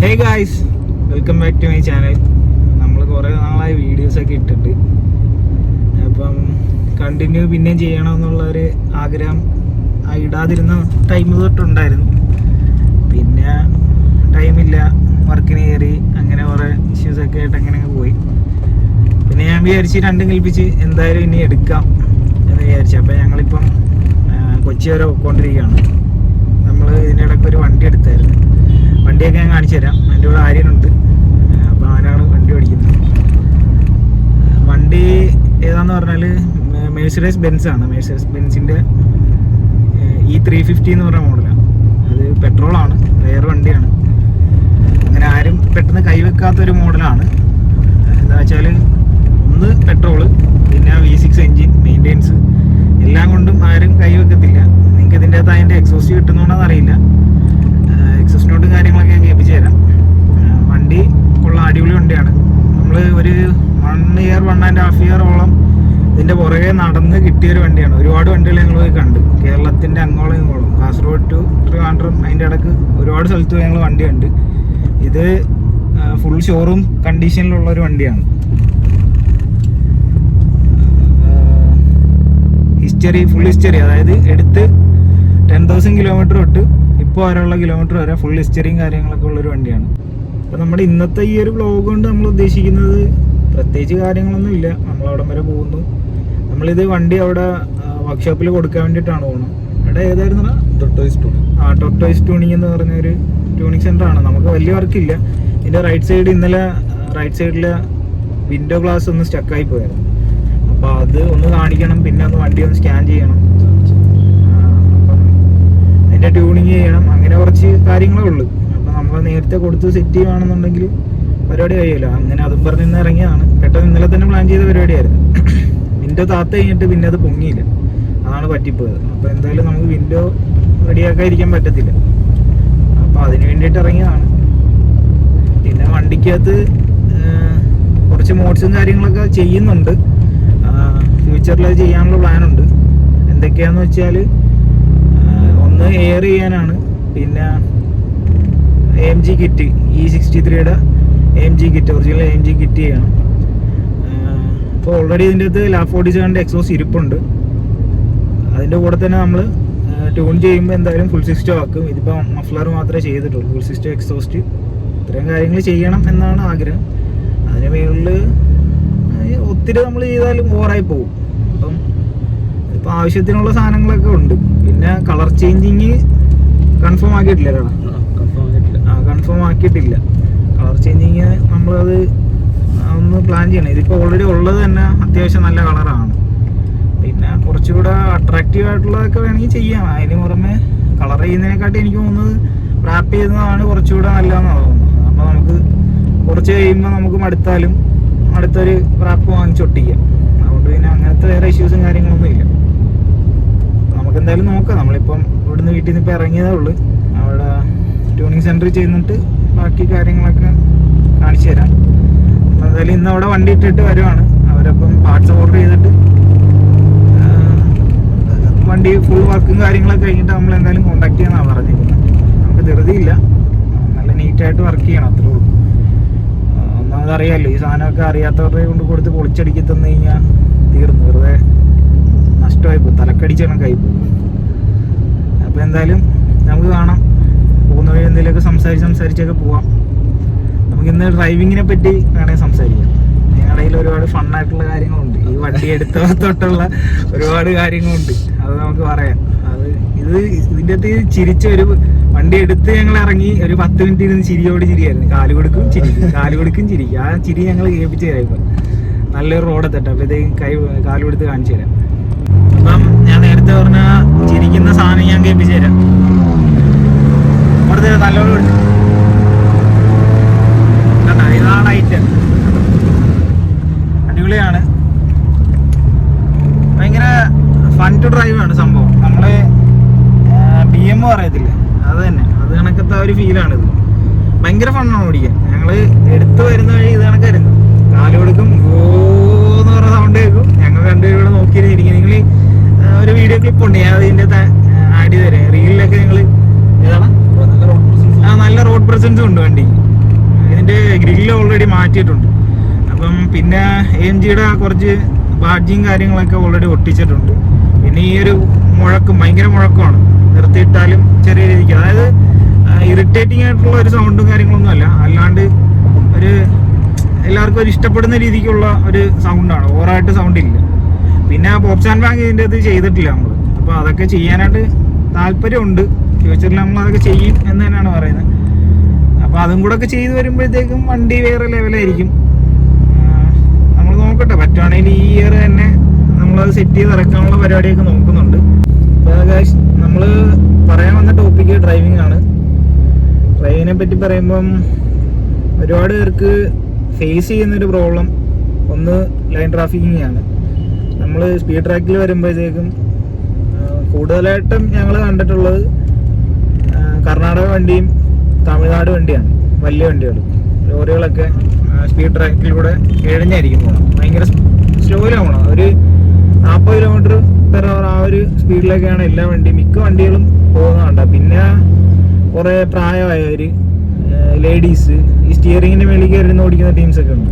Hey guys, welcome back to my channel. നമ്മൾ കുറേ നാളായി വീഡിയോസൊക്കെ ഇട്ടിട്ട്, അപ്പം കണ്ടിന്യൂ പിന്നെയും ചെയ്യണമെന്നുള്ളൊരു ആഗ്രഹം ഇടാതിരുന്ന ടൈം തൊട്ടുണ്ടായിരുന്നു. പിന്നെ ടൈമില്ല, വർക്കിന് കയറി, അങ്ങനെ കുറേ ഇഷ്യൂസൊക്കെ ആയിട്ട് അങ്ങനെ പോയി. പിന്നെ ഞാൻ വിചാരിച്ച് രണ്ടും കൽപ്പിച്ച് എന്തായാലും ഇനി എടുക്കാം എന്ന് വിചാരിച്ചു. അപ്പം ഞങ്ങളിപ്പം കൊച്ചി വരെ പോയിക്കൊണ്ടിരിക്കുകയാണ്. നമ്മൾ ഇതിൻ്റെ ഇടയ്ക്ക് ഒരു വണ്ടി എടുത്തായിരുന്നു. വണ്ടിയൊക്കെ ഞാൻ കാണിച്ചു തരാം. എൻ്റെ കൂടെ ആര്യനുണ്ട്, അപ്പോൾ അവനാണ് വണ്ടി ഓടിക്കുന്നത്. വണ്ടി ഏതാന്ന് പറഞ്ഞാൽ മെഴ്സിഡസ് ബെൻസ് ആണ്. മെഴ്സിഡസ് ബെൻസിൻ്റെ E350 എന്ന് പറഞ്ഞ മോഡലാണ്. അത് പെട്രോളാണ്, റെയർ വണ്ടിയാണ്. അങ്ങനെ ആരും പെട്ടെന്ന് കൈവെക്കാത്തൊരു മോഡലാണ്. എന്താ വെച്ചാൽ ഒന്ന് പെട്രോള്, പിന്നെ V6 എൻജിൻ, മെയിൻ്റെനൻസ് എല്ലാം കൊണ്ടും ആരും കൈവെക്കത്തില്ല. നിങ്ങൾക്ക് ഇതിൻ്റെ അകത്ത് അതിൻ്റെ എക്സോസ്റ്റ് കിട്ടുന്നുണ്ടോയെന്ന് അറിയില്ല. എക്സോസ്റ്റ് നോട്ടും കാര്യങ്ങളൊക്കെ ഞാൻ കേൾപ്പിച്ച് തരാം. വണ്ടി ഉള്ള അടിപൊളി വണ്ടിയാണ്. നമ്മൾ ഒരു 1.5 ഇയറോളം ഇതിൻ്റെ പുറകെ നടന്ന് കിട്ടിയൊരു വണ്ടിയാണ്. ഒരുപാട് വണ്ടികൾ ഞങ്ങൾ പോയി കണ്ട്, കേരളത്തിൻ്റെ അങ്ങോളം ഇങ്ങോളം, കാസർഗോഡ് ടു ട്രിവാൻഡ്രം, അതിൻ്റെ ഇടയ്ക്ക് ഒരുപാട് സ്ഥലത്ത് ഞങ്ങൾ വണ്ടി കണ്ട്. ഇത് ഫുൾ ഷോറൂം കണ്ടീഷനിലുള്ളൊരു വണ്ടിയാണ്. ഫുൾ ഹിസ്റ്ററി, അതായത് എടുത്ത് 10,000 കിലോമീറ്റർ തൊട്ട് ഇപ്പോൾ വരെയുള്ള കിലോമീറ്റർ വരെ ഫുൾ ഹിസ്റ്ററിയും കാര്യങ്ങളൊക്കെ ഉള്ളൊരു വണ്ടിയാണ്. അപ്പോൾ നമ്മുടെ ഇന്നത്തെ ഈ ഒരു വ്ളോഗ് കൊണ്ട് നമ്മൾ ഉദ്ദേശിക്കുന്നത് പ്രത്യേകിച്ച് കാര്യങ്ങളൊന്നും ഇല്ല. നമ്മളവിടം വരെ പോകുന്നു. നമ്മളിത് വണ്ടി അവിടെ വർക്ക്ഷോപ്പിൽ കൊടുക്കാൻ വേണ്ടിയിട്ടാണ് പോകുന്നത്. അവിടെ ഏതായിരുന്നു? ടൊട്ടോയ്സ് ട്യൂണിങ് എന്ന് പറഞ്ഞൊരു ട്യൂണിങ് സെൻ്ററാണ്. നമുക്ക് വലിയ വർക്കില്ല. ഇതിൻ്റെ റൈറ്റ് സൈഡ് ഇന്നലെ റൈറ്റ് സൈഡിലെ വിൻഡോ ഗ്ലാസ് ഒന്ന് സ്റ്റക്കായി പോയായിരുന്നു. അപ്പോൾ അത് ഒന്ന് കാണിക്കണം, പിന്നെ ഒന്ന് വണ്ടി ഒന്ന് സ്കാൻ ചെയ്യണം, അപ്പം അതിൻ്റെ ട്യൂണിങ് ചെയ്യണം, അങ്ങനെ കുറച്ച് കാര്യങ്ങളേ ഉള്ളൂ. അപ്പോൾ നമ്മൾ നേരത്തെ കൊടുത്ത് സെറ്റ് ചെയ്യുകയാണെന്നുണ്ടെങ്കിൽ പരിപാടി കഴിയുമല്ലോ. അങ്ങനെ അതും പറഞ്ഞ് ഇന്ന് ഇറങ്ങിയതാണ്. പെട്ടെന്ന് ഇന്നലെ തന്നെ പ്ലാൻ ചെയ്ത പരിപാടിയായിരുന്നു. വിൻഡോ താത്ത് കഴിഞ്ഞിട്ട് പിന്നെ അത് പൊങ്ങിയില്ല, അതാണ് പറ്റിപ്പോയത്. അപ്പോൾ എന്തായാലും നമുക്ക് വിൻഡോ റെഡിയാക്കാതിരിക്കാൻ പറ്റത്തില്ല. അപ്പോൾ അതിന് വേണ്ടിയിട്ട് ഇറങ്ങിയതാണ്. പിന്നെ വണ്ടിക്കകത്ത് കുറച്ച് മോഡ്സും കാര്യങ്ങളൊക്കെ ചെയ്യുന്നുണ്ട്. ഫ്യൂച്ചറിൽ അത് ചെയ്യാനുള്ള പ്ലാനുണ്ട്. എന്തൊക്കെയാണെന്ന് വെച്ചാൽ, ഒന്ന് എയർ ചെയ്യാനാണ്, പിന്നെ AMG കിറ്റ്, E63യുടെ AMG kit, original AMG kit ചെയ്യണം. ഇപ്പോൾ ഓൾറെഡി ഇതിൻ്റെ അകത്ത് ലാബ് 47ൻ്റെ എക്സോസ്റ്റ് ഇരിപ്പുണ്ട്. അതിൻ്റെ കൂടെ തന്നെ നമ്മൾ ട്യൂൺ ചെയ്യുമ്പോൾ എന്തായാലും ഫുൾ സിസ്റ്റം ആക്കും. ഇതിപ്പോൾ മഫ്ലർ മാത്രമേ ചെയ്തിട്ടുള്ളൂ. ഫുൾ സിസ്റ്റം, എക്സോസ്റ്റ്, ഇത്രയും കാര്യങ്ങൾ ചെയ്യണം എന്നാണ് ആഗ്രഹം. അതിന് മുകളിൽ ഒത്തിരി നമ്മൾ ചെയ്താലും ഓവറായി പോകും. അപ്പം ഇപ്പം ആവശ്യത്തിനുള്ള സാധനങ്ങളൊക്കെ ഉണ്ട്. പിന്നെ കളർ ചേഞ്ചിങ് കൺഫേം ആക്കിയിട്ടില്ല. കൺഫേം ആക്കിയിട്ടില്ല കളർ ചേഞ്ചിങ്. നമ്മളത് ഒന്ന് പ്ലാൻ ചെയ്യണം. ഇതിപ്പോൾ ഓൾറെഡി ഉള്ളത് തന്നെ അത്യാവശ്യം നല്ല കളറാണ്. പിന്നെ കുറച്ചുകൂടെ അട്രാക്റ്റീവ് ആയിട്ടുള്ളതൊക്കെ വേണമെങ്കിൽ ചെയ്യാം. അതിന് പുറമെ കളർ ചെയ്യുന്നതിനെക്കാട്ടി എനിക്ക് തോന്നുന്നത് റാപ്പ് ചെയ്യുന്നതാണ് കുറച്ചുകൂടെ നല്ലതെന്നാണ് തോന്നുന്നത്. അപ്പോൾ നമുക്ക് കുറച്ച് കഴിയുമ്പോൾ നമുക്ക് മടുത്താലും അടുത്തൊരു റാപ്പ് വാങ്ങിച്ചൊട്ടിക്കാം. അതുകൊണ്ട് പിന്നെ അങ്ങനത്തെ വേറെ ഇഷ്യൂസും കാര്യങ്ങളൊന്നും ഇല്ല. നമുക്ക് എന്തായാലും നോക്കാം. നമ്മളിപ്പം ഇവിടുന്ന് വീട്ടിൽ നിന്ന് ഇപ്പോൾ ഇറങ്ങിയതേ ഉള്ളൂ. അവിടെ ട്യൂണിങ് സെൻറ്ററിൽ ചെന്നിട്ട് ബാക്കി കാര്യങ്ങളൊക്കെ കാണിച്ചു തരാം. അപ്പോൾ എന്തായാലും ഇന്ന് അവിടെ വണ്ടി ഇട്ടിട്ട് വരുവാണ്. അവരപ്പം പാർട്സ് ഓർഡർ ചെയ്തിട്ട് വണ്ടി ഫുൾ വർക്കും കാര്യങ്ങളൊക്കെ കഴിഞ്ഞിട്ട് നമ്മൾ എന്തായാലും കോൺടാക്ട് ചെയ്യാനാണ് പറഞ്ഞിരിക്കുന്നത്. നമുക്ക് ധൃതിയില്ല, നല്ല നീറ്റായിട്ട് വർക്ക് ചെയ്യണം, അത്രേ ഉള്ളൂ. ഒന്നാമതറിയാമല്ലോ, ഈ സാധനമൊക്കെ അറിയാത്തവരുടെ കൊണ്ട് കൊടുത്ത് പൊളിച്ചടിക്കി തന്നു കഴിഞ്ഞാൽ തീർന്നു, വെറുതെ നഷ്ടമായി പോകും, തലക്കടിച്ച് കണക്കായി പോകും. അപ്പോൾ എന്തായാലും നമുക്ക് കാണാം. പോകുന്ന വഴി എന്തെങ്കിലുമൊക്കെ സംസാരിച്ചൊക്കെ പോവാം. നമുക്കിന്ന് ഡ്രൈവിങ്ങിനെ പറ്റി വേണമെങ്കിൽ സംസാരിക്കാം. ഞങ്ങളുടെ കയ്യിൽ ഒരുപാട് ഫണ്ണായിട്ടുള്ള കാര്യങ്ങളുണ്ട്. ഈ വണ്ടി എടുത്ത തൊട്ടുള്ള ഒരുപാട് കാര്യങ്ങളുണ്ട്, അത് നമുക്ക് പറയാം. ഇതിൻ്റെ അകത്ത് ചിരിച്ചൊരു വണ്ടി എടുത്ത് ഞങ്ങൾ ഇറങ്ങി ഒരു 10 മിനിറ്റ് ഇരുന്ന് ചിരിയോട് ചിരിയായിരുന്നു. കാല് കൊടുക്കും ചിരിക്കും. ആ ചിരി ഞങ്ങൾ കേൾപ്പിച്ച് തരാം. ഇപ്പം നല്ലൊരു റോഡെത്തട്ടെ, അപ്പോൾ ഇത് കാല് കൊടുത്ത് കാണിച്ചു തരാം. അപ്പം ഞാൻ നേരത്തെ പറഞ്ഞ ചിരിക്കുന്ന സാധനം ഞാൻ കേൾപ്പിച്ച് തരാം. അവിടുത്തെ നല്ലോണം കണ്ടോ, ഇതാണ് ഐറ്റം. അടിപൊളിയാണ്, ഭയങ്കര ഫൺ ടു ഡ്രൈവ് ആണ് സംഭവം. നമ്മള് BM പറയത്തില്ല, അത് തന്നെ, അത് കണക്കത്തെ ഒരു ഫീലാണിത്. ഭയങ്കര ഫണ്ണാണ് ഓടിക്കാൻ. ഞങ്ങള് എടുത്തു വരുന്ന വഴി ഇത് കണക്കായിരുന്നു. കാല് കൊടുക്കും, ഓന്ന് പറഞ്ഞ സൗണ്ട് കേൾക്കും. ഞങ്ങൾ രണ്ടുപേരും ഇവിടെ നോക്കിയിരിക്കും. നിങ്ങൾ ഒരു വീഡിയോ ക്ലിപ്പ് ഉണ്ട്, ഞാൻ അതിൻ്റെ ആഡ് ചെയ്ത് തരാം. റീലിലൊക്കെ നിങ്ങൾ ഏതാണ്, നല്ല റോഡ് പ്രസൻസും ഉണ്ട് വണ്ടി. ഇതിൻ്റെ ഗ്രില്ല് ഓൾറെഡി മാറ്റിയിട്ടുണ്ട്. അപ്പം പിന്നെ AMGയുടെ കുറച്ച് ബാഡ്ജിങ് കാര്യങ്ങളൊക്കെ ഓൾറെഡി ഒട്ടിച്ചിട്ടുണ്ട്. പിന്നെ ഈ ഒരു മുഴക്കം ഭയങ്കര മുഴക്കമാണ്, നിർത്തിയിട്ടാലും ചെറിയ രീതിക്ക്, അതായത് ഇറിറ്റേറ്റിംഗ് ആയിട്ടുള്ള ഒരു സൗണ്ടും കാര്യങ്ങളൊന്നും അല്ല, അല്ലാണ്ട് ഒരു എല്ലാവർക്കും ഒരു ഇഷ്ടപ്പെടുന്ന രീതിക്കുള്ള ഒരു സൗണ്ടാണ്, ഓവറായിട്ട് സൗണ്ട് ഇല്ല. പിന്നെ പോപ്സ് ആൻഡ് ബാങ്ക് ഇതിൻ്റെ ഇത് ചെയ്തിട്ടില്ല നമ്മൾ. അപ്പോൾ അതൊക്കെ ചെയ്യാനായിട്ട് താല്പര്യമുണ്ട്, ഫ്യൂച്ചറിൽ നമ്മൾ അതൊക്കെ ചെയ്യും എന്ന് തന്നെയാണ് പറയുന്നത്. അപ്പോൾ അതും കൂടെ ഒക്കെ ചെയ്ത് വരുമ്പോഴത്തേക്കും വണ്ടി വേറെ ലെവലായിരിക്കും. നമ്മൾ നോക്കട്ടെ, പറ്റുവാണെങ്കിൽ ഈ ഇയർ തന്നെ നമ്മളത് സെറ്റ് ചെയ്ത് ഇറക്കാനുള്ള പരിപാടിയൊക്കെ നോക്കുന്നുണ്ട്. നമ്മൾ പറയാൻ വന്ന ടോപ്പിക്ക് ഡ്രൈവിംഗ് ആണ്. ഡ്രൈവിങ്ങിനെ പറ്റി പറയുമ്പം ഒരുപാട് പേർക്ക് ഫേസ് ചെയ്യുന്നൊരു പ്രോബ്ലം ഒന്ന് ലൈൻ ട്രാഫിക്കിംഗ് ആണ്. നമ്മൾ സ്പീഡ് ട്രാക്കിൽ വരുമ്പോഴത്തേക്കും കൂടുതലായിട്ടും ഞങ്ങൾ കണ്ടിട്ടുള്ളത് കർണാടക വണ്ടിയും തമിഴ്നാട് വണ്ടിയാണ്. വലിയ വണ്ടികൾ, ലോറികളൊക്കെ സ്പീഡ് ട്രാക്കിലൂടെ ഇഴഞ്ഞായിരിക്കും പോകണം, ഭയങ്കര സ്ലോയിലാണ് പോകണം. ഒരു 40 km/h ആ ഒരു സ്പീഡിലൊക്കെയാണ് എല്ലാ വണ്ടിയും, മിക്ക വണ്ടികളും പോകുന്നതുണ്ട്. പിന്നെ കുറേ പ്രായമായവർ, ലേഡീസ്, ഈ സ്റ്റിയറിങ്ങിൻ്റെ മേളിൽ കയറി ഓടിക്കുന്ന ടീംസൊക്കെ ഉണ്ട്.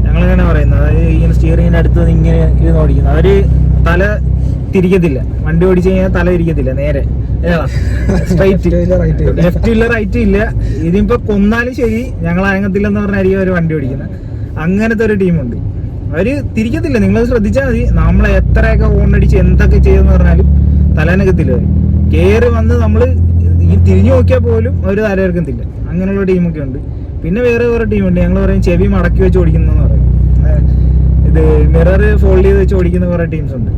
ഞങ്ങളങ്ങനെ പറയുന്നത്, അതായത് ഇങ്ങനെ സ്റ്റിയറിങ്ങിൻ്റെ അടുത്ത് ഇങ്ങനെ ഇരുന്ന് ഓടിക്കുന്നത്, അവർ തല തിരിക്കത്തില്ല, വണ്ടി ഓടിച്ചു കഴിഞ്ഞാൽ തല തിരിക്കത്തില്ല, നേരെ സ്ട്രൈറ്റ്, ലെഫ്റ്റ് ഇല്ല റൈറ്റ് ഇല്ല. ഇതിപ്പോ കൊന്നാലും ശരി ഞങ്ങൾ അനങ്ങത്തില്ലെന്ന് പറഞ്ഞായിരിക്കും അവർ വണ്ടി ഓടിക്കുന്നത്. അങ്ങനത്തെ ഒരു ടീമുണ്ട്, അവര് തിരിക്കത്തില്ല. നിങ്ങളത് ശ്രദ്ധിച്ചാൽ മതി, നമ്മളെ എത്രയൊക്കെ ഓണടിച്ച് എന്തൊക്കെ ചെയ്തെന്ന് പറഞ്ഞാലും തലനകത്തില്ല. അവർ കയറി വന്ന് നമ്മൾ ഈ തിരിഞ്ഞു നോക്കിയാൽ പോലും അവർ തലയിറക്കത്തില്ല. അങ്ങനെയുള്ള ടീമൊക്കെ ഉണ്ട്. പിന്നെ വേറെ വേറെ ടീമുണ്ട്, ഞങ്ങൾ പറയും ചെവി മടക്കി വെച്ച് ഓടിക്കുന്നതെന്ന് പറയും, ഇത് മിറർ ഫോൾഡ് ചെയ്ത് വെച്ച് ഓടിക്കുന്ന കുറേ ടീംസ് ഉണ്ട്.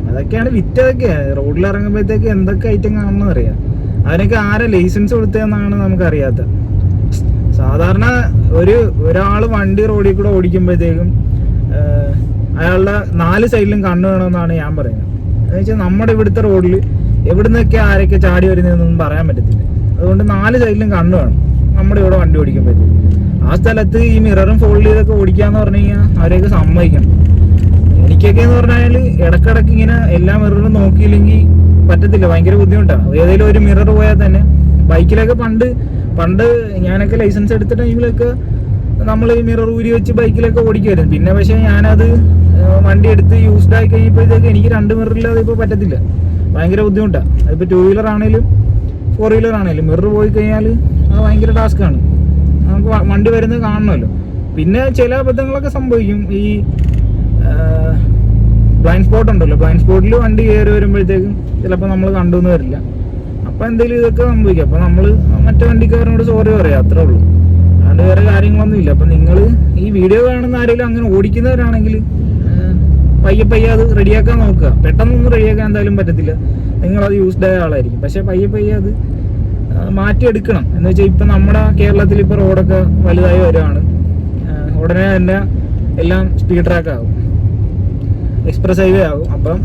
അതൊക്കെയാണ് വിറ്റതൊക്കെ. റോഡിൽ ഇറങ്ങുമ്പോഴത്തേക്ക് എന്തൊക്കെ ഐറ്റം കാണണമെന്ന് അറിയാം. അതിനൊക്കെ ആരെ ലൈസൻസ് കൊടുത്തതെന്നാണ് നമുക്കറിയാത്ത. സാധാരണ ഒരാൾ വണ്ടി റോഡിൽ കൂടെ ഓടിക്കുമ്പോഴത്തേക്കും അയാളുടെ 4 സൈഡിലും കണ്ണു വേണമെന്നാണ് ഞാൻ പറയുന്നത്. എന്ന് വെച്ചാൽ നമ്മുടെ ഇവിടുത്തെ റോഡിൽ എവിടുന്നൊക്കെ ആരൊക്കെ ചാടി വരുന്നതെന്നൊന്നും പറയാൻ പറ്റത്തില്ല. അതുകൊണ്ട് 4 സൈഡിലും കണ്ണു വേണം നമ്മുടെ ഇവിടെ വണ്ടി ഓടിക്കുമ്പോഴത്തേക്കും. ആ സ്ഥലത്ത് ഈ മിററും ഫോൾഡ് ചെയ്തൊക്കെ ഓടിക്കാന്ന് പറഞ്ഞു കഴിഞ്ഞാൽ അവരെയൊക്കെ സമ്മതിക്കണം. എനിക്കൊക്കെ എന്ന് പറഞ്ഞാൽ ഇടക്കിടക്ക് ഇങ്ങനെ എല്ലാ മിററും നോക്കിയില്ലെങ്കിൽ പറ്റത്തില്ല, ഭയങ്കര ബുദ്ധിമുട്ടാണ്. ഏതെങ്കിലും ഒരു മിറർ പോയാൽ തന്നെ ബൈക്കിലൊക്കെ പണ്ട് ഞാനൊക്കെ ലൈസൻസ് എടുത്ത ടൈമിലൊക്കെ നമ്മൾ ഈ മിറർ ഊരി വെച്ച് ബൈക്കിലൊക്കെ ഓടിക്കുമായിരുന്നു. പിന്നെ പക്ഷേ ഞാനത് വണ്ടി എടുത്ത് യൂസ്ഡ് ആയി കഴിഞ്ഞപ്പോഴത്തേക്ക് എനിക്ക് 2 മിററില്ലാതെ ഇപ്പോൾ പറ്റത്തില്ല, ഭയങ്കര ബുദ്ധിമുട്ടാണ്. അതിപ്പോൾ 2 വീലർ ആണെങ്കിലും 4 വീലർ ആണെങ്കിലും മിറർ പോയി കഴിഞ്ഞാൽ അത് ഭയങ്കര ടാസ്ക്കാണ്. നമുക്ക് വണ്ടി വരുന്നത് കാണണമല്ലോ. പിന്നെ ചില അബദ്ധങ്ങളൊക്കെ സംഭവിക്കും. ഈ ബ്ലൈൻഡ് സ്പോട്ട് ഉണ്ടല്ലോ, ബ്ലൈൻഡ് സ്പോട്ടിൽ വണ്ടി കയറി വരുമ്പോഴത്തേക്കും ചിലപ്പോൾ നമ്മൾ കണ്ടുവന്ന് വരില്ല. അപ്പോൾ എന്തെങ്കിലും ഇതൊക്കെ സംഭവിക്കും. അപ്പോൾ നമ്മൾ മറ്റേ വണ്ടിക്കാരനോട് സോറി പറയാം, അത്രേ ഉള്ളൂ. അതുകൊണ്ട് വേറെ കാര്യങ്ങളൊന്നും ഇല്ല. അപ്പം നിങ്ങൾ ഈ വീഡിയോ കാണുന്ന ആരെങ്കിലും അങ്ങനെ ഓടിക്കുന്നവരാണെങ്കിൽ പയ്യെ അത് റെഡിയാക്കാൻ നോക്കുക. പെട്ടെന്നൊന്നും റെഡിയാക്കാൻ എന്തായാലും പറ്റത്തില്ല, നിങ്ങളത് യൂസ്ഡ് ആയ ആളായിരിക്കും. പക്ഷേ പയ്യെ അത് മാറ്റിയെടുക്കണം. എന്ന് വെച്ചാൽ ഇപ്പം നമ്മുടെ കേരളത്തിൽ ഇപ്പോൾ റോഡൊക്കെ വലുതായി വരുവാണ്. ഉടനെ തന്നെ എല്ലാം സ്പീഡ് ട്രാക്ക് ആകും, എക്സ്പ്രസ് ഹൈവേ ആകും. അപ്പം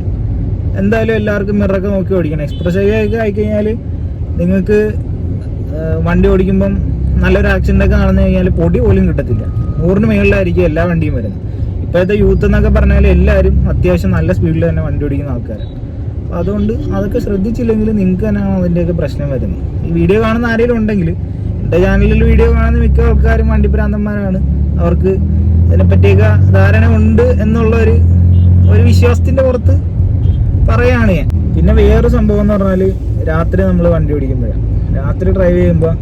എന്തായാലും എല്ലാവർക്കും മിററൊക്കെ നോക്കി ഓടിക്കണം. എക്സ്പ്രസ് ഹൈവേ ഒക്കെ ആയിക്കഴിഞ്ഞാൽ നിങ്ങൾക്ക് വണ്ടി ഓടിക്കുമ്പം നല്ലൊരു ആക്സിഡൻ്റൊക്കെ നടന്നു കഴിഞ്ഞാൽ പൊടി പോലും കിട്ടത്തില്ല. 100-ന് മുകളിലായിരിക്കും എല്ലാ വണ്ടിയും വരുന്നത്. ഇപ്പോഴത്തെ യൂത്ത് എന്നൊക്കെ പറഞ്ഞാൽ എല്ലാവരും അത്യാവശ്യം നല്ല സ്പീഡിൽ തന്നെ വണ്ടി ഓടിക്കുന്ന ആൾക്കാരാണ്. അപ്പോൾ അതുകൊണ്ട് അതൊക്കെ ശ്രദ്ധിച്ചില്ലെങ്കിൽ നിങ്ങൾക്ക് തന്നെയാണ് അതിൻ്റെയൊക്കെ പ്രശ്നം വരുന്നത്. ഈ വീഡിയോ കാണുന്ന ആരെങ്കിലും ഉണ്ടെങ്കിൽ, എൻ്റെ ചാനലിൽ വീഡിയോ കാണുന്ന മിക്ക ആൾക്കാരും വണ്ടിപ്രാന്തന്മാരാണ്. അവർക്ക് ഇതിനെപ്പറ്റിയൊക്കെ ധാരണ ഉണ്ട് എന്നുള്ള ഒരു വിശ്വാസത്തിൻ്റെ പുറത്ത് പറയുകയാണ് ഞാൻ. പിന്നെ വേറൊരു സംഭവം എന്ന് പറഞ്ഞാൽ രാത്രി നമ്മൾ വണ്ടി ഓടിക്കുമ്പോഴാണ്, രാത്രി ഡ്രൈവ് ചെയ്യുമ്പോൾ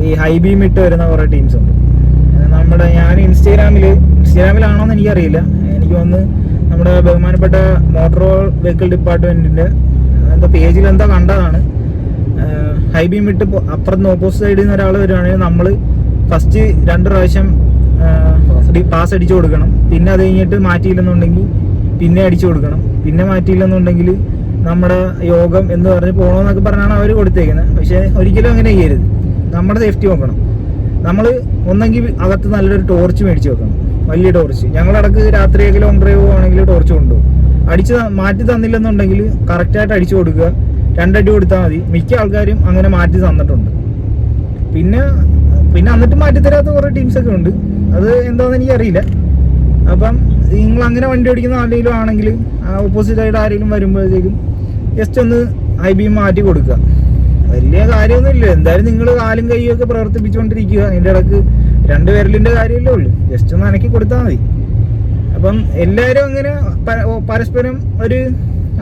ഈ ഹൈ ബീം ഇട്ട് വരുന്ന കുറേ ടീംസ് ഉണ്ട്. ഞാൻ ഇൻസ്റ്റാഗ്രാമിലാണോന്ന് എനിക്കറിയില്ല, എനിക്ക് തോന്നുന്നു നമ്മുടെ ബഹുമാനപ്പെട്ട മോട്ടോർ വെഹിക്കിൾ ഡിപ്പാർട്ട്മെൻറ്റിൻ്റെ എന്താ പേജിൽ എന്താ കണ്ടതാണ്. ഹൈ ബീം ഇട്ട് അപ്പുറത്ത് ഓപ്പോസിറ്റ് സൈഡിൽ നിന്ന് ഒരാൾ വരുവാണെങ്കിൽ നമ്മൾ ഫസ്റ്റ് 2 പ്രാവശ്യം പാസ് അടിച്ചു കൊടുക്കണം. പിന്നെ അത് കഴിഞ്ഞിട്ട് മാറ്റിയില്ലെന്നുണ്ടെങ്കിൽ പിന്നെ അടിച്ചു കൊടുക്കണം. പിന്നെ മാറ്റിയില്ലെന്നുണ്ടെങ്കിൽ നമ്മുടെ യോഗം എന്ന് പറഞ്ഞ് പോകണമെന്നൊക്കെ പറഞ്ഞാണ് അവർ കൊടുത്തേക്കുന്നത്. പക്ഷേ ഒരിക്കലും അങ്ങനെ ചെയ്യരുത്. നമ്മുടെ സേഫ്റ്റി നോക്കണം. നമ്മൾ ഒന്നെങ്കിൽ അകത്ത് നല്ലൊരു ടോർച്ച് മേടിച്ച് വെക്കണം, വലിയ ടോർച്ച്. ഞങ്ങളിടക്ക് രാത്രി ലോങ് ഡ്രൈവ് പോവുകയാണെങ്കിൽ ടോർച്ച് കൊണ്ടുപോകും. മാറ്റി തന്നില്ലെന്നുണ്ടെങ്കിൽ കറക്റ്റായിട്ട് അടിച്ചു കൊടുക്കുക, 2 അടി കൊടുത്താൽ മതി. മിക്ക ആൾക്കാരും അങ്ങനെ മാറ്റി തന്നിട്ടുണ്ട്. പിന്നെ എന്നിട്ട് മാറ്റിത്തരാത്ത കുറേ ടീംസൊക്കെ ഉണ്ട്. അത് എന്താണെന്ന് എനിക്കറിയില്ല. അപ്പം നിങ്ങൾ അങ്ങനെ വണ്ടി ഓടിക്കുന്ന ആരെങ്കിലും ആണെങ്കിൽ ഓപ്പോസിറ്റ് ആയിട്ട് ആരെങ്കിലും വരുമ്പോഴത്തേക്കും ജസ്റ്റ് ഒന്ന് ഹൈ ബീം മാറ്റി കൊടുക്കുക. വലിയ കാര്യമൊന്നുമില്ല. എന്തായാലും നിങ്ങൾ കാലും കൈയും ഒക്കെ പ്രവർത്തിപ്പിച്ചുകൊണ്ടിരിക്കുക. അതിൻ്റെ ഇടക്ക് 2 വിരലിന്റെ കാര്യമല്ലേ ഉള്ളൂ, ജസ്റ്റ് ഒന്ന് അനക്കി കൊടുത്താൽ മതി. അപ്പം എല്ലാവരും അങ്ങനെ പരസ്പരം ഒരു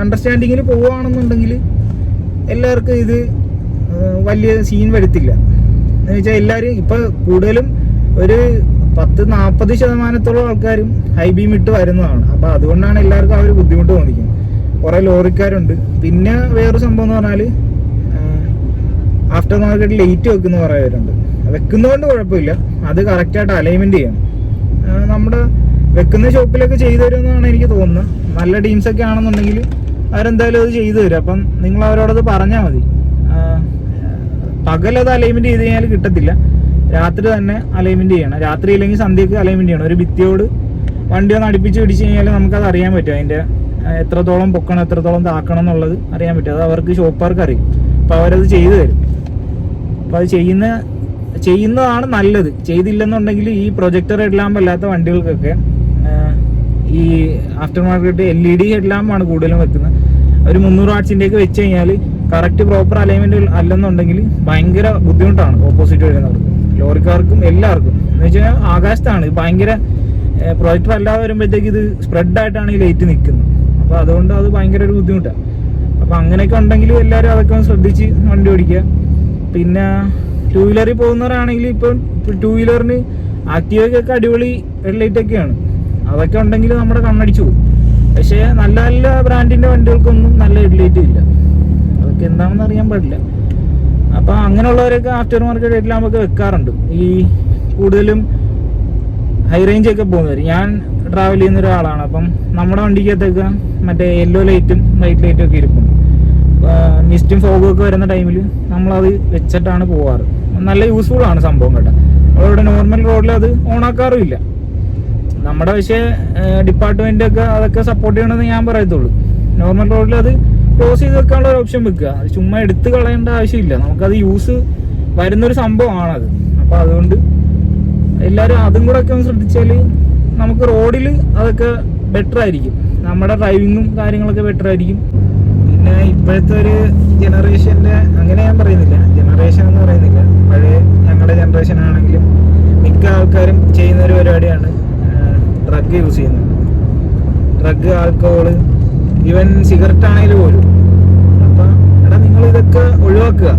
അണ്ടർസ്റ്റാൻഡിങ്ങിൽ പോവുകയാണെന്നുണ്ടെങ്കിൽ എല്ലാവർക്കും ഇത് വലിയ സീൻ വരുത്തില്ല. എന്ന് വെച്ചാൽ എല്ലാവരും ഇപ്പം കൂടുതലും ഒരു 10-40% ആൾക്കാരും ഹൈ ബീം ഇട്ട് വരുന്നതാണ്. അപ്പം അതുകൊണ്ടാണ് എല്ലാവർക്കും ആ ഒരു ബുദ്ധിമുട്ട് തോന്നിക്കുന്നത്. കുറേ ലോറിക്കാരുണ്ട്. പിന്നെ വേറൊരു സംഭവം എന്ന് പറഞ്ഞാൽ ആഫ്റ്റർ മാർക്കറ്റ് ലൈറ്റ് വെക്കുന്ന കുറേ പേരുണ്ട്. വെക്കുന്നതുകൊണ്ട് കുഴപ്പമില്ല, അത് കറക്റ്റായിട്ട് അലൈൻമെൻറ്റ് ചെയ്യണം. നമ്മുടെ വെക്കുന്ന ഷോപ്പിലൊക്കെ ചെയ്തു തരുമെന്നാണ് എനിക്ക് തോന്നുന്നത്. നല്ല ടീംസൊക്കെ ആണെന്നുണ്ടെങ്കിൽ അവരെന്തായാലും അത് ചെയ്തു തരും. അപ്പം നിങ്ങൾ അവരോടത് പറഞ്ഞാൽ മതി. പകലത് അലൈൻമെൻറ്റ് ചെയ്ത് കഴിഞ്ഞാൽ കിട്ടത്തില്ല, രാത്രി തന്നെ അലൈൻമെൻറ്റ് ചെയ്യണം. രാത്രി ഇല്ലെങ്കിൽ സന്ധ്യക്ക് അലൈൻമെൻറ്റ് ചെയ്യണം. ഒരു ഭിത്തിയോട് വണ്ടി ഒന്ന് അടുപ്പിച്ച് പിടിച്ച് കഴിഞ്ഞാൽ നമുക്കത് അറിയാൻ പറ്റും. അതിൻ്റെ എത്രത്തോളം പൊക്കണം എത്രത്തോളം താക്കണം എന്നുള്ളത് അറിയാൻ പറ്റും. അത് അവർക്ക് ഷോപ്പുകാർക്ക് അറിയും. അപ്പോൾ അവരത് ചെയ്തു തരും. അപ്പോൾ അത് ചെയ്യുന്നതാണ് നല്ലത്. ചെയ്തില്ലെന്നുണ്ടെങ്കിൽ ഈ പ്രൊജക്ടർ ഹെഡ്ലാമ്പ് അല്ലാത്ത വണ്ടികൾക്കൊക്കെ ഈ ആഫ്റ്റർ മാർക്കറ്റ് LED ഹെഡ്ലാമ്പാണ് കൂടുതലും വെക്കുന്നത്. ഒരു 300 വാട്ട്സിൻ്റെയൊക്കെ വെച്ച് കഴിഞ്ഞാൽ കറക്റ്റ് പ്രോപ്പർ അലൈൻമെൻറ്റ് അല്ലെന്നുണ്ടെങ്കിൽ ഭയങ്കര ബുദ്ധിമുട്ടാണ് ഓപ്പോസിറ്റ് വരുന്നവർക്ക്, ലോറിക്കാർക്കും എല്ലാവർക്കും. എന്ന് വെച്ച് കഴിഞ്ഞാൽ ആകാശത്താണ് ഭയങ്കര പ്രൊജക്ടർ അല്ലാതെ വരുമ്പോഴത്തേക്ക് ഇത് സ്പ്രെഡായിട്ടാണ് ഈ ലൈറ്റ് നിൽക്കുന്നത്. അപ്പോൾ അതുകൊണ്ട് അത് ഭയങ്കര ഒരു ബുദ്ധിമുട്ടാണ്. അപ്പോൾ അങ്ങനെയൊക്കെ ഉണ്ടെങ്കിൽ എല്ലാവരും അതൊക്കെ ഒന്ന് ശ്രദ്ധിച്ച് വണ്ടി ഓടിക്കുക. പിന്നെ 2 വീലറിൽ പോകുന്നവരാണെങ്കിൽ ഇപ്പം 2 വീലറിന് ആക്റ്റീവയ്ക്കൊക്കെ അടിപൊളി ഹെഡ്ലൈറ്റൊക്കെയാണ്. അതൊക്കെ ഉണ്ടെങ്കിൽ നമ്മുടെ കണ്ണടിച്ചു പോകും. പക്ഷേ നല്ല നല്ല ബ്രാൻഡിൻ്റെ വണ്ടികൾക്കൊന്നും നല്ല ഹെഡ്ലൈറ്റ് ഇല്ല. അതൊക്കെ എന്താണെന്ന് അറിയാൻ പാടില്ല. അപ്പോൾ അങ്ങനെയുള്ളവരൊക്കെ ആഫ്റ്റർ മാർക്കറ്റ് ഹെഡ്ലാമ്പൊക്കെ വെക്കാറുണ്ട്. ഈ കൂടുതലും ഹൈ റേഞ്ചൊക്കെ പോകുന്നവർ. ഞാൻ ട്രാവൽ ചെയ്യുന്ന ഒരാളാണ്. അപ്പം നമ്മുടെ വണ്ടിക്കകത്തൊക്കെ മറ്റേ യെല്ലോ ലൈറ്റും വൈറ്റ് ലൈറ്റും ഒക്കെ ഇരിക്കും. മിസ്റ്റും ഫോഗും ഒക്കെ വരുന്ന ടൈമിൽ നമ്മളത് വെച്ചിട്ടാണ് പോവാറ്. നല്ല യൂസ്ഫുൾ ആണ് സംഭവം കേട്ടോ. നമ്മളിവിടെ നോർമൽ റോഡിൽ അത് ഓണാക്കാറും ഇല്ല. നമ്മുടെ പക്ഷേ ഡിപ്പാർട്ട്മെന്റ് ഒക്കെ അതൊക്കെ സപ്പോർട്ട് ചെയ്യണമെന്ന് ഞാൻ പറയത്തുള്ളൂ. നോർമൽ റോഡിൽ അത് ക്ലോസ് ചെയ്ത് വെക്കാനുള്ള ഒരു ഓപ്ഷൻ വെക്കുക. അത് ചുമ്മാ എടുത്ത് കളയേണ്ട ആവശ്യമില്ല. നമുക്കത് യൂസ് വരുന്നൊരു സംഭവമാണത്. അപ്പോൾ അതുകൊണ്ട് എല്ലാവരും അതും കൂടെ ഒക്കെ ഒന്ന് ശ്രദ്ധിച്ചാൽ നമുക്ക് റോഡിൽ അതൊക്കെ ബെറ്റർ ആയിരിക്കും. നമ്മുടെ ഡ്രൈവിങ്ങും കാര്യങ്ങളൊക്കെ ബെറ്റർ ആയിരിക്കും. പിന്നെ ഇപ്പോഴത്തെ ഒരു ജനറേഷൻ്റെ അങ്ങനെ ഞാൻ പറയുന്നില്ല, ജനറേഷൻ എന്ന് പറയുന്നില്ല, പഴയ ഞങ്ങളുടെ ജനറേഷൻ ആണെങ്കിലും മിക്ക ആൾക്കാരും ചെയ്യുന്ന ഒരു പരിപാടിയാണ് ഡ്രഗ് യൂസ് ചെയ്യുന്നത്. ഡ്രഗ്, ആൽക്കഹോള്, ഈവൻ സിഗരറ്റ് ആണെങ്കിലും പോലും. അപ്പം എടാ നിങ്ങൾ ഇതൊക്കെ ഒഴിവാക്കുക.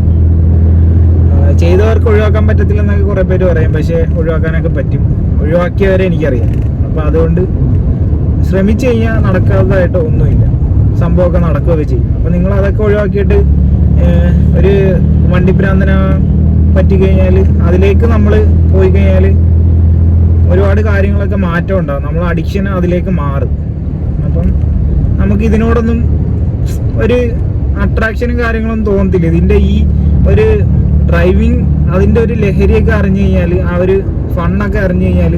ചെയ്തവർക്ക് ഒഴിവാക്കാൻ പറ്റത്തില്ലെന്നൊക്കെ കുറേ പേര് പറയും. പക്ഷേ ഒഴിവാക്കാനൊക്കെ പറ്റും. ഒഴിവാക്കിയവരെ എനിക്കറിയാം. അപ്പം അതുകൊണ്ട് ശ്രമിച്ചു കഴിഞ്ഞാൽ നടക്കാത്തതായിട്ട് ഒന്നുമില്ല. സംഭവമൊക്കെ നടക്കുകയൊക്കെ ചെയ്യും. അപ്പം നിങ്ങൾ അതൊക്കെ ഒഴിവാക്കിയിട്ട് ഒരു വണ്ടിഭ്രാന്തനെ പറ്റിക്കഴിഞ്ഞാൽ അതിലേക്ക് നമ്മൾ പോയി കഴിഞ്ഞാൽ ഒരുപാട് കാര്യങ്ങളൊക്കെ മാറ്റം ഉണ്ടാകും. നമ്മൾ അഡിക്ഷൻ അതിലേക്ക് മാറും. അപ്പം നമുക്ക് ഇതിനോടൊന്നും ഒരു അട്രാക്ഷനും കാര്യങ്ങളൊന്നും തോന്നത്തില്ല. ഇതിൻ്റെ ഈ ഒരു ഡ്രൈവിങ് അതിൻ്റെ ഒരു ലഹരിയൊക്കെ അറിഞ്ഞു കഴിഞ്ഞാൽ, ആ ഒരു ഫണ്ണൊക്കെ അറിഞ്ഞു കഴിഞ്ഞാൽ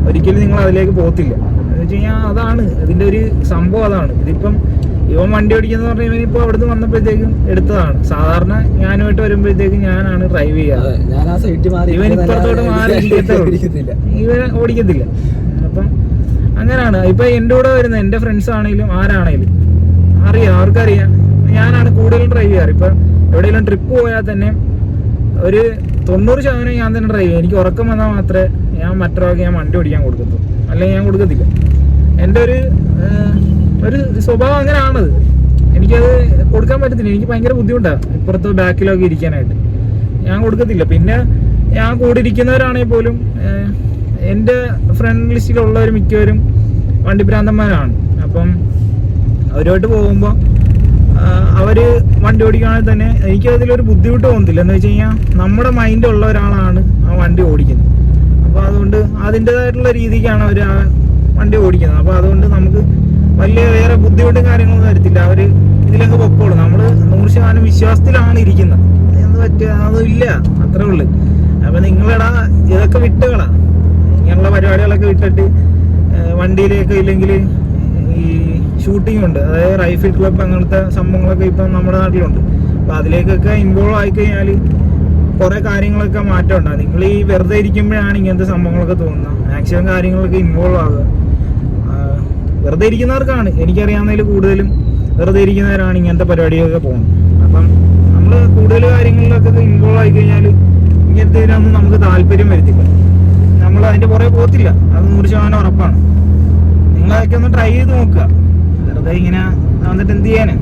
ഒരിക്കലും നിങ്ങൾ അതിലേക്ക് പോകത്തില്ല. എന്ന് വെച്ച് കഴിഞ്ഞാൽ അതാണ് ഇതിൻ്റെ ഒരു സംഭവം. അതാണ് ഇതിപ്പം ഇവൻ വണ്ടി ഓടിക്കുന്നത് പറഞ്ഞാൽ ഇവനിപ്പോൾ അവിടുന്ന് വന്നപ്പോഴത്തേക്കും എടുത്തതാണ്. സാധാരണ ഞാനുമായിട്ട് വരുമ്പോഴത്തേക്കും ഞാനാണ് ഡ്രൈവ് ചെയ്യാറ്. ഇവൻ ഇപ്പുറത്തോട്ട് മാറി ഇവൻ ഓടിക്കത്തില്ല. അപ്പം അങ്ങനെയാണ്. ഇപ്പം എൻ്റെ കൂടെ വരുന്ന എൻ്റെ ഫ്രണ്ട്സ് ആണെങ്കിലും ആരാണെങ്കിലും അറിയാം, അവർക്കറിയാം ഞാനാണ് കൂടുതലും ഡ്രൈവ് ചെയ്യാറ്. ഇപ്പം എവിടെയെങ്കിലും ട്രിപ്പ് പോയാൽ തന്നെ ഒരു 90% ഞാൻ തന്നെ ഡ്രൈവ് ചെയ്യും. എനിക്ക് ഉറക്കം വന്നാൽ മാത്രമേ ഞാൻ മറ്റൊരാൾക്ക് ഞാൻ വണ്ടി ഓടിക്കാൻ കൊടുക്കത്തുള്ളൂ, അല്ലെങ്കിൽ ഞാൻ കൊടുക്കത്തില്ല. എൻ്റെ ഒരു സ്വഭാവം അങ്ങനെയാണത്. എനിക്കത് കൊടുക്കാൻ പറ്റത്തില്ല. എനിക്ക് ഭയങ്കര ബുദ്ധിമുട്ടാണ് ഇപ്പുറത്ത് ബാക്കിലൊക്കെ ഇരിക്കാനായിട്ട്. ഞാൻ കൊടുക്കത്തില്ല. പിന്നെ ഞാൻ കൂടെ ഇരിക്കുന്നവരാണെങ്കിൽ പോലും എൻ്റെ ഫ്രണ്ട് ലിസ്റ്റിലുള്ളവർ മിക്കവരും വണ്ടിഭ്രാന്തന്മാരാണ്. അപ്പം അവരുമായിട്ട് പോകുമ്പോൾ അവർ വണ്ടി ഓടിക്കുകയാണെങ്കിൽ തന്നെ എനിക്കതിലൊരു ബുദ്ധിമുട്ട് തോന്നുന്നില്ല. എന്ന് വെച്ച് കഴിഞ്ഞാൽ നമ്മുടെ മൈൻഡ് ഉള്ള ഒരാളാണ് ആ വണ്ടി ഓടിക്കുന്നത്. അപ്പോൾ അതുകൊണ്ട് അതിൻ്റെതായിട്ടുള്ള രീതിക്കാണ് അവർ ആ വണ്ടി ഓടിക്കുന്നത്. അപ്പോൾ അതുകൊണ്ട് നമുക്ക് വലിയ വേറെ ബുദ്ധിമുട്ടും കാര്യങ്ങളൊന്നും വരത്തില്ല. അവർ ഇതിലൊക്കെ പൊക്കോളും. നമ്മൾ 100% വിശ്വാസത്തിലാണ് ഇരിക്കുന്നത്. എന്ന് പറ്റുക അതില്ല, അത്രേ ഉള്ളു. അപ്പം നിങ്ങളെടാ ഇതൊക്കെ വിട്ടുകളാ, ഇങ്ങനെയുള്ള പരിപാടികളൊക്കെ വിട്ടിട്ട് വണ്ടിയിലേക്ക് ഇല്ലെങ്കിൽ ഈ ഷൂട്ടിംഗ് ഉണ്ട്, അതായത് റൈഫിൾ ക്ലബ് അങ്ങനത്തെ സംഭവങ്ങളൊക്കെ ഇപ്പം നമ്മുടെ നാട്ടിലുണ്ട്. അപ്പോൾ അതിലേക്കൊക്കെ ഇൻവോൾവ് ആയിക്കഴിഞ്ഞാൽ കുറേ കാര്യങ്ങളൊക്കെ മാറ്റം ഉണ്ടാകും. നിങ്ങൾ ഈ വെറുതെ ഇരിക്കുമ്പോഴാണ് ഇങ്ങനത്തെ സംഭവങ്ങളൊക്കെ തോന്നുന്നത്. മാക്സിമം കാര്യങ്ങളൊക്കെ ഇൻവോൾവ് ആകുക. വെറുതെ ഇരിക്കുന്നവർക്കാണ്, എനിക്കറിയാവുന്നതിൽ കൂടുതലും വെറുതെ ഇരിക്കുന്നവരാണ് ഇങ്ങനത്തെ പരിപാടിയൊക്കെ പോകുന്നത്. അപ്പം നമ്മൾ കൂടുതൽ കാര്യങ്ങളിലൊക്കെ ഇൻവോൾവ് ആയി കഴിഞ്ഞാൽ ഇങ്ങനത്തെ ഇതിനൊന്നും നമുക്ക് താല്പര്യം വരുത്തില്ല, നമ്മൾ അതിന്റെ പുറകെ പോകത്തില്ല, അത് 100% ഉറപ്പാണ്. നിങ്ങളതൊക്കെ ഒന്ന് ട്രൈ ചെയ്ത് നോക്കുക. വെറുതെ ഇങ്ങനെ വന്നിട്ട് എന്ത് ചെയ്യാന്?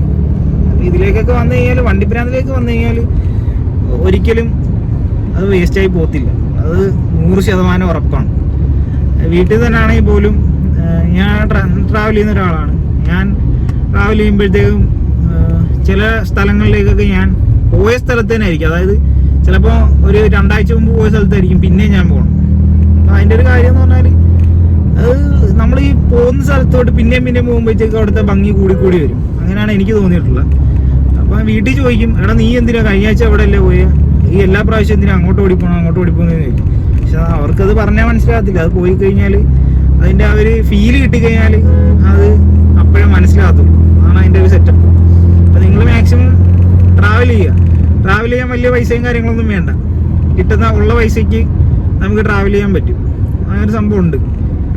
അപ്പൊ ഇതിലേക്കൊക്കെ വന്നു കഴിഞ്ഞാൽ, വണ്ടിപ്രാന്തിലേക്ക് വന്നു കഴിഞ്ഞാൽ ഒരിക്കലും അത് വേസ്റ്റായി പോകത്തില്ല, അത് 100% ഉറപ്പാണ്. വീട്ടിൽ തന്നെ ആണെങ്കിൽ പോലും ഞാൻ ട്രാവൽ ചെയ്യുന്ന ഒരാളാണ്. ഞാൻ ട്രാവൽ ചെയ്യുമ്പോഴത്തേക്കും ചില സ്ഥലങ്ങളിലേക്കൊക്കെ ഞാൻ പോയ സ്ഥലത്ത് തന്നെ ആയിരിക്കും, അതായത് ചിലപ്പോൾ ഒരു 2 ആഴ്ച മുമ്പ് പോയ സ്ഥലത്തായിരിക്കും പിന്നെയും ഞാൻ പോകണം. അപ്പം അതിൻ്റെ ഒരു കാര്യം എന്ന് പറഞ്ഞാൽ അത് നമ്മൾ ഈ പോകുന്ന സ്ഥലത്തോട്ട് പിന്നെയും പോകുമ്പോഴത്തേക്ക് അവിടുത്തെ ഭംഗി കൂടി വരും. അങ്ങനെയാണ് എനിക്ക് തോന്നിയിട്ടുള്ളത്. അപ്പം വീട്ടിൽ ചോദിക്കും, എടാ നീ എന്തിനാ കഴിഞ്ഞ ആഴ്ച അവിടെ അല്ലേ പോയ, ഈ എല്ലാ പ്രാവശ്യം എന്തിനാ അങ്ങോട്ട് ഓടിപ്പോണെന്ന് ചോദിക്കും. പക്ഷെ അവർക്കത് പറഞ്ഞാൽ മനസ്സിലാകത്തില്ല. അത് പോയി കഴിഞ്ഞാൽ അതിൻ്റെ ആ ഒരു ഫീല് കിട്ടിക്കഴിഞ്ഞാൽ അത് അപ്പോഴേ മനസ്സിലാകത്തുള്ളൂ. അതാണ് അതിൻ്റെ ഒരു സെറ്റപ്പ്. അപ്പം നിങ്ങൾ മാക്സിമം ട്രാവൽ ചെയ്യാൻ വലിയ പൈസയും കാര്യങ്ങളൊന്നും വേണ്ട, ഉള്ള പൈസയ്ക്ക് നമുക്ക് ട്രാവൽ ചെയ്യാൻ പറ്റും. അങ്ങനൊരു സംഭവം ഉണ്ട്.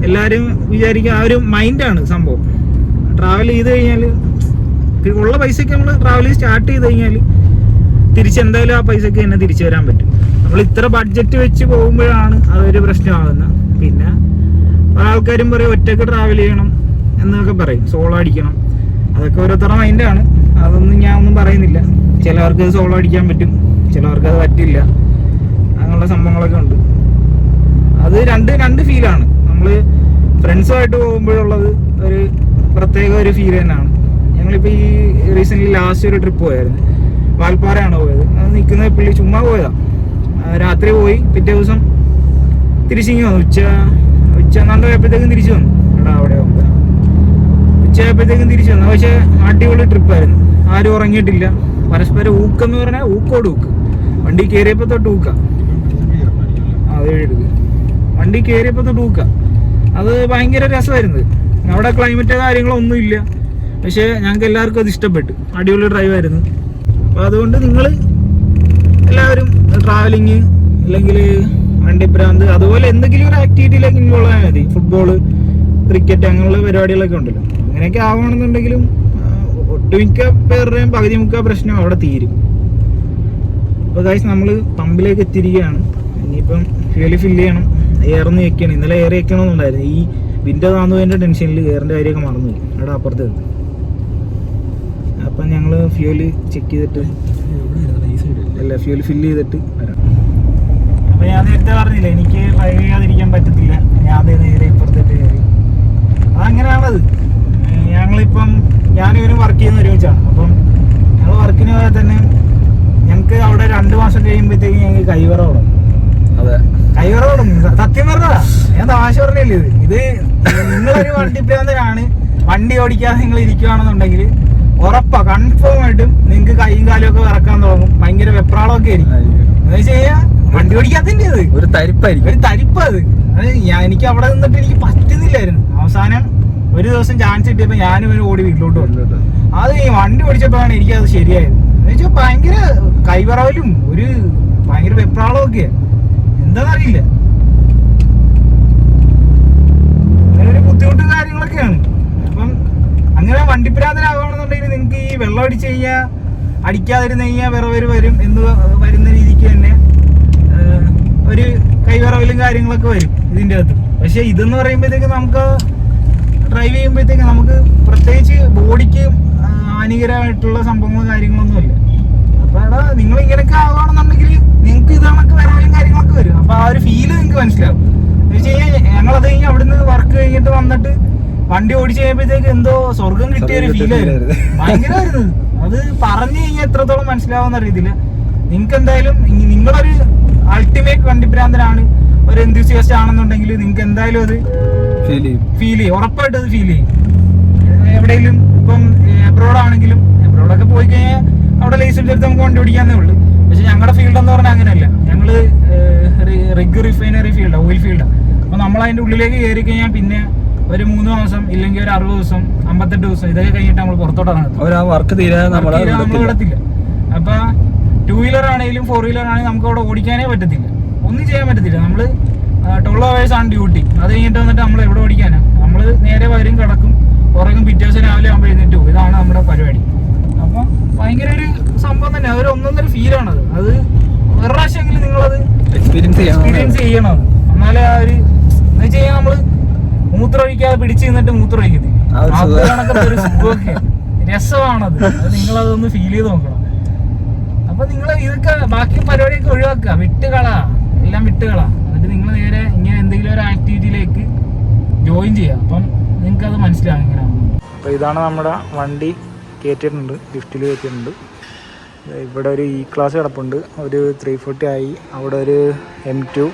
എല്ലാവരും വിചാരിക്കുക ആ ഒരു മൈൻഡാണ് സംഭവം. ട്രാവൽ ചെയ്ത് കഴിഞ്ഞാൽ ഉള്ള പൈസയ്ക്ക് നമ്മൾ ട്രാവൽ സ്റ്റാർട്ട് ചെയ്ത് കഴിഞ്ഞാൽ തിരിച്ചെന്തായാലും ആ പൈസയ്ക്ക് തന്നെ തിരിച്ചു വരാൻ പറ്റും. നമ്മൾ ഇത്ര ബഡ്ജറ്റ് വെച്ച് പോകുമ്പോഴാണ് അതൊരു പ്രശ്നമാകുന്നത്. പിന്നെ പല ആൾക്കാരും പറയും ഒറ്റയ്ക്ക് ട്രാവൽ ചെയ്യണം എന്നൊക്കെ പറയും, സോളോ അടിക്കണം. അതൊക്കെ ഓരോരുത്തരുടെ മൈൻഡാണ്, അതൊന്നും ഞാൻ ഒന്നും പറയുന്നില്ല. ചിലവർക്ക് സോളോ അടിക്കാൻ പറ്റും, ചിലവർക്ക് അത് പറ്റില്ല. അങ്ങനെയുള്ള സംഭവങ്ങളൊക്കെ ഉണ്ട്. അത് രണ്ട് ഫീലാണ്. നമ്മൾ ഫ്രണ്ട്സുമായിട്ട് പോകുമ്പോഴുള്ളത് ഒരു പ്രത്യേക ഒരു ഫീൽ തന്നെയാണ്. ഞങ്ങളിപ്പോൾ ഈ റീസെൻ്റ്ലി ലാസ്റ്റ് ഒരു ട്രിപ്പ് പോയായിരുന്നു, വാൽപ്പാറയാണ് പോയത്. അത് നിൽക്കുന്ന പുള്ളി ചുമ്മാ പോയതാണ്. രാത്രി പോയി, പിറ്റേ ദിവസം തിരിച്ചിങ്ങി വന്നു. ഉച്ച നല്ല പോയപ്പോഴത്തേക്കും തിരിച്ചു വന്നു. അവിടെ ഉച്ചയായപ്പോഴത്തേക്കും തിരിച്ചു വന്നു. പക്ഷേ അടിപൊളി ട്രിപ്പായിരുന്നു. ആരും ഉറങ്ങിയിട്ടില്ല. പരസ്പരം ഊക്കെന്ന് പറഞ്ഞാൽ ഊക്കോട് ഊക്ക്. വണ്ടി കയറിയപ്പോൾ തൊട്ട് ഊക്ക. വണ്ടി കയറിയപ്പോൾ തൊട്ട് ഊക്ക. അത് ഭയങ്കര രസമായിരുന്നു. അവിടെ ക്ലൈമറ്റ് കാര്യങ്ങളൊന്നും ഇല്ല, പക്ഷേ ഞങ്ങൾക്ക് എല്ലാവർക്കും അത് ഇഷ്ടപ്പെട്ടു. അടിപൊളി ഡ്രൈവായിരുന്നു. അപ്പോൾ അതുകൊണ്ട് നിങ്ങൾ എല്ലാവരും ട്രാവലിങ് അല്ലെങ്കിൽ വണ്ടിപ്രാന്ത് അതുപോലെ എന്തെങ്കിലും ഒരു ആക്ടിവിറ്റിയിലേക്ക് ഇൻവോൾവ് ആയാൽ മതി. ഫുട്ബോള്, ക്രിക്കറ്റ് അങ്ങനെയുള്ള പരിപാടികളൊക്കെ ഉണ്ടല്ലോ. അങ്ങനെയൊക്കെ ആവണമെന്നുണ്ടെങ്കിലും ഒട്ടുമിക്ക പേരുടെയും പകുതി മുക്കാൽ പ്രശ്നം അവിടെ തീരും. അപ്പോൾ ഗൈസ് നമ്മൾ പമ്പിലേക്ക് എത്തിയിരിക്കുകയാണ്. ഇനിയിപ്പം ഫ്യൂല് ഫില്ല് ചെയ്യണം, എയറൊന്ന് വെക്കണം. ഇന്നലെ എയർ വെക്കണമെന്നുണ്ടായിരുന്നു. ഈ വിൻഡോ താന്നുപോയതിൻ്റെ ടെൻഷനിൽ എയറിൻ്റെ കാര്യമൊക്കെ മറന്നുപോയി. അവിടെ അപ്പുറത്ത് അപ്പം ഞങ്ങൾ ഫ്യൂല് ചെക്ക് ചെയ്തിട്ട് ഫ്യൂല് ഫില്ല് ചെയ്തിട്ട് വരാം. അപ്പോൾ ഞാൻ നേരത്തെ പറഞ്ഞില്ല എനിക്ക് ഡ്രൈവ് ചെയ്യാതിരിക്കാൻ പറ്റത്തില്ല. ഞാൻ നേരെ ഇപ്പുറത്തേട്ട് കയറി. അതങ്ങനെയാണത്. ഞങ്ങളിപ്പം ഞാനിവരും വർക്ക് ചെയ്യുന്ന ഒരുമിച്ചാണ്. അപ്പം ഞങ്ങൾ വർക്കിന് പോയാൽ തന്നെ ഞങ്ങൾക്ക് അവിടെ 2 മാസം കഴിയുമ്പോഴത്തേക്ക് ഞങ്ങൾക്ക് കൈവറോടും. കൈവറോടും സത്യം പറഞ്ഞതാ, ഞാൻ തമാശ പറഞ്ഞില്ലേ. ഇത് നിങ്ങളൊരു വണ്ടിപ്രാന്തനാണ്, വണ്ടി ഓടിക്കാതെ നിങ്ങൾ ഇരിക്കുകയാണെന്നുണ്ടെങ്കിൽ ഉറപ്പാ കൺഫേം ആയിട്ടും നിങ്ങൾക്ക് കൈയും കാലും ഒക്കെ വിറക്കാൻ തുടങ്ങും. ഭയങ്കര വെപ്രാളമൊക്കെ ആയിരിക്കും. എന്ന് വെച്ച് കഴിഞ്ഞാൽ വണ്ടി ഓടിക്കാത്തതിൻ്റെ ഒരു തരിപ്പ് അത് എനിക്ക് അവിടെ നിന്നിട്ട് എനിക്ക് പറ്റുന്നില്ലായിരുന്നു. അവസാനം ഒരു ദിവസം ചാൻസ് കിട്ടിയപ്പോൾ ഞാനും ഒരു ഓടി വീട്ടിലോട്ട് വന്നു. അത് ഈ വണ്ടി ഓടിച്ചപ്പോഴാണ് എനിക്കത് ശരിയായത്. എന്ന് വെച്ചാൽ ഭയങ്കര കൈവറവലും ഒരു ഭയങ്കര വെപ്രാളമൊക്കെ എന്താണെന്നറിയില്ല. അങ്ങനെ ഒരു ബുദ്ധിമുട്ടും കാര്യങ്ങളൊക്കെയാണ്. അപ്പം അങ്ങനെ വണ്ടിപ്രാന്തനാകണമെന്നുണ്ടെങ്കിൽ നിങ്ങൾക്ക് ഈ വെള്ളം അടിച്ച് കഴിഞ്ഞാൽ അടിക്കാതിരുന്ന് കഴിഞ്ഞാൽ വിറവര് വരും എന്ന് വരുന്ന രീതിക്ക് തന്നെ ഒരു കൈവിറവലും കാര്യങ്ങളൊക്കെ വരും ഇതിൻ്റെ അകത്ത്. പക്ഷെ ഇതെന്ന് പറയുമ്പോഴത്തേക്ക് നമുക്ക് ഡ്രൈവ് ചെയ്യുമ്പോഴത്തേക്ക് നമുക്ക് പ്രത്യേകിച്ച് ബോഡിക്ക് ഹാനികരമായിട്ടുള്ള സംഭവങ്ങളും കാര്യങ്ങളൊന്നുമില്ല. അപ്പോൾ എടാ നിങ്ങൾ ഇങ്ങനെയൊക്കെ ആവുകയാണെന്നുണ്ടെങ്കിൽ നിങ്ങൾക്ക് ഇതണക്ക് വിറവലും കാര്യങ്ങളൊക്കെ വരും. അപ്പോൾ ആ ഒരു ഫീല് നിങ്ങൾക്ക് മനസ്സിലാവും. എന്ന് വെച്ച് കഴിഞ്ഞാൽ ഞങ്ങളത് കഴിഞ്ഞ് അവിടുന്ന് വർക്ക് കഴിഞ്ഞിട്ട് വന്നിട്ട് വണ്ടി ഓടിച്ച് കഴിയുമ്പോഴത്തേക്ക് എന്തോ സ്വർഗം കിട്ടിയ ഒരു ഫീലായിരുന്നു. ഭയങ്കരമായിരുന്നു. അത് പറഞ്ഞു കഴിഞ്ഞാൽ എത്രത്തോളം മനസ്സിലാവുന്ന അറിയത്തില്ല. നിങ്ങൾക്ക് എന്തായാലും നിങ്ങളൊരു അൾട്ടിമേറ്റ് വണ്ടിപ്രാന്തനാണ്, ഒരു എന്തൂസിയാസ്റ്റ് ആണെന്നുണ്ടെങ്കിൽ നിങ്ങൾക്ക് എന്തായാലും അത് ഫീൽ ചെയ്യും. ഉറപ്പായിട്ടും അത് ഫീൽ ചെയ്യും. എവിടെയെങ്കിലും ഇപ്പം എബ്രോഡ് ആണെങ്കിലും, എബ്രോഡൊക്കെ പോയി കഴിഞ്ഞാൽ അവിടെ ലൈസൻസ് എടുത്ത് നമുക്ക് വണ്ടി ഓടിക്കാന്നേ ഉള്ളൂ. പക്ഷെ ഞങ്ങളുടെ ഫീൽഡ് എന്ന് പറഞ്ഞാൽ അങ്ങനെയല്ല. ഞങ്ങള് റിഗ് റിഫൈനറി ഫീൽഡാണ്, ഓയിൽ ഫീൽഡാണ്. അപ്പോൾ നമ്മൾ അതിൻ്റെ ഉള്ളിലേക്ക് കയറി കഴിഞ്ഞാൽ പിന്നെ ഒരു 3 ദിവസം ഇല്ലെങ്കിൽ ഒരു 60 ദിവസം 58 ദിവസം ഇതൊക്കെ കഴിഞ്ഞിട്ട് നമ്മൾ പുറത്തോട്ടാണ് വർക്ക് നമ്മൾ വിടത്തില്ല. അപ്പൊ 2 വീലർ ആണെങ്കിലും 4 വീലർ ആണെങ്കിലും നമുക്ക് അവിടെ ഓടിക്കാനേ പറ്റത്തില്ല, ഒന്നും ചെയ്യാൻ പറ്റത്തില്ല. നമ്മള് 12 hours ആണ് ഡ്യൂട്ടി. അത് കഴിഞ്ഞിട്ട് വന്നിട്ട് നമ്മൾ എവിടെ ഓടിക്കാനാണ്? നമ്മൾ നേരെ വരും, കിടക്കും, ഉറങ്ങും, പിറ്റേ ദിവസം രാവിലെ ആകുമ്പോൾ എഴുന്നേറ്റ് പോകും. ഇതാണ് നമ്മുടെ പരിപാടി. അപ്പം ഭയങ്കര ഒരു സംഭവം തന്നെ, അതൊരു ഒന്നൊന്നൊരു ഫീലാണത്. അത് ഒരു പ്രാവശ്യമെങ്കിലും നിങ്ങളത് എക്സ്പീരിയൻസ് ചെയ്യണം. എന്നാലേ ആ ഒരു എന്ന് വെച്ച് കഴിഞ്ഞാൽ നമ്മള് മൂത്രമൊഴിക്കാതെ പിടിച്ചു നിന്നിട്ട് മൂത്രമൊഴിക്കുന്നില്ല, അത് കണക്കത്തെ ഒരു സുഖമൊക്കെ രസമാണത്. അത് നിങ്ങളതൊന്ന് ഫീൽ ചെയ്ത് നോക്കണം. അപ്പൊ നിങ്ങൾ ഇതൊക്കെ ബാക്കി പരിപാടിയൊക്കെ ഒഴിവാക്കുക, എല്ലാം വിട്ടുകളാ. എന്നിട്ട് നിങ്ങൾ നേരെ ഇങ്ങനെ എന്തെങ്കിലും ഒരു ആക്ടിവിറ്റിയിലേക്ക് ജോയിൻ ചെയ്യുക. അപ്പം നിങ്ങൾക്ക് അത് മനസ്സിലാവും എങ്ങനെയാണ്. അപ്പോൾ ഇതാണ് നമ്മുടെ വണ്ടി കയറ്റിയിട്ടുണ്ട്, ലിഫ്റ്റിൽ കയറ്റിയിട്ടുണ്ട്. ഇവിടെ ഒരു ക്ലാസ് കിടപ്പുണ്ട്, ഒരു 340 ആയി, അവിടെ ഒരു M2,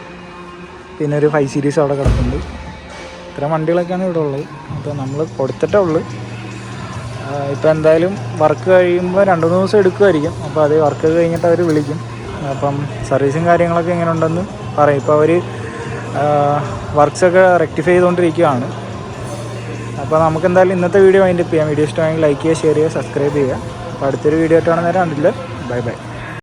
പിന്നെ ഒരു 5 സീരീസ് അവിടെ കിടപ്പുണ്ട്. ഇത്തരം വണ്ടികളൊക്കെയാണ് ഇവിടെ ഉള്ളത്. അപ്പോൾ നമ്മൾ കൊടുത്തിട്ടേ ഉള്ളൂ. ഇപ്പോൾ എന്തായാലും വർക്ക് കഴിയുമ്പോൾ 2-3 ദിവസം എടുക്കുമായിരിക്കും. അപ്പോൾ അത് വർക്ക് കഴിഞ്ഞിട്ട് അവർ വിളിക്കും. അപ്പം സർവീസും കാര്യങ്ങളൊക്കെ എങ്ങനെ ഉണ്ടെന്ന് പറയും. ഇപ്പോൾ അവർ വർക്ക്സൊക്കെ റെക്ടിഫൈ ചെയ്തുകൊണ്ടിരിക്കുകയാണ്. അപ്പോൾ നമുക്ക് എന്തായാലും ഇന്നത്തെ വീഡിയോ വൈൻഡപ്പ് ചെയ്യാം. വീഡിയോ ഇഷ്ടമായെങ്കിൽ ലൈക്ക് ചെയ്യുക, ഷെയർ ചെയ്യുക, സബ്സ്ക്രൈബ് ചെയ്യുക. അപ്പോൾ അടുത്തൊരു വീഡിയോ ആയിട്ടാണ് നേരം കണ്ടില്ല. Bye bye.